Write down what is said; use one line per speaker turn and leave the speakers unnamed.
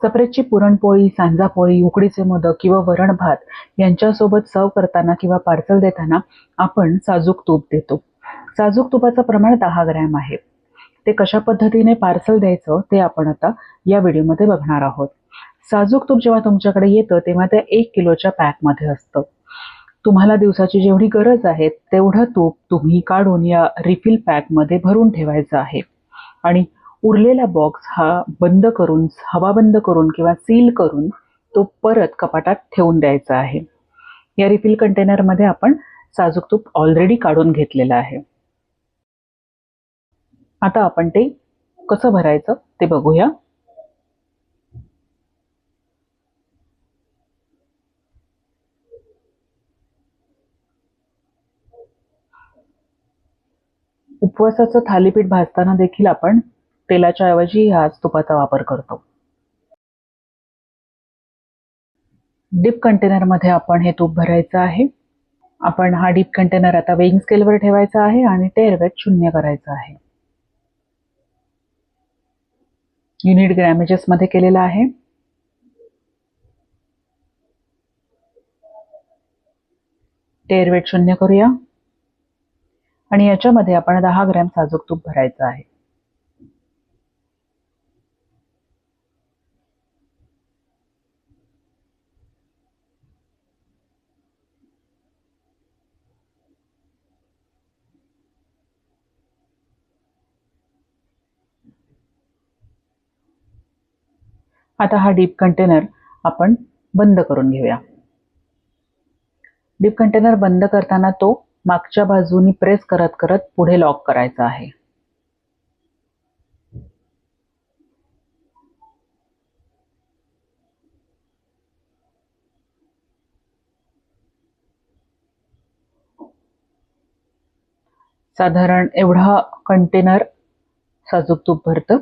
सप्रेटची पुरणपोळी, सांजापोळी, उकडीचे मोदक किंवा वरण भात यांच्यासोबत सर्व करताना किंवा पार्सल देताना आपण साजूक तूप देतो. साजूक तुपाचं प्रमाण 10 ग्रॅम आहे. ते कशा पद्धतीने पार्सल द्यायचं ते आपण आता या व्हिडिओमध्ये बघणार आहोत. साजूक तूप जेव्हा तुमच्याकडे येतं तेव्हा ते 1 किलोच्या पॅकमध्ये असतं. तुम्हाला दिवसाची जेवढी गरज आहे तेवढं तूप तुम्ही काढून या रिफिल पॅकमध्ये भरून ठेवायचं आहे आणि उरलेला बॉक्स हा बंद करून, हवा बंद करून किंवा सील करून तो परत कपाटात ठेवून द्यायचा आहे. या रिफिल कंटेनरमध्ये आपण साजूक तूप ऑलरेडी काढून घेतलेलं आहे. आता आपण ते कसं भरायचं ते बघूया. उपवासाचं थालीपीठ भाजताना देखील आपण तेलाच्या ऐवजी ह्याच तुपाचा वापर करतो. डीप कंटेनरमध्ये आपण हे तूप भरायचं आहे. आपण हा डीप कंटेनर आता वेइंग स्केलवर ठेवायचा आहे आणि टेअरवेट 0 करायचं आहे. युनिट ग्रॅमेजेस मध्ये केलेला आहे. टेअरवेट 0 करूया आणि याच्यामध्ये आपण 10 ग्रॅम साजूक तूप भरायचं आहे. आता हा डीप कंटेनर आपण बंद करून घेऊया. डीप कंटेनर बंद करताना तो मागच्या बाजूनी प्रेस करत करत पुढे लॉक करायचा आहे. साधारण एवढा कंटेनर साजूक तूप भरतं.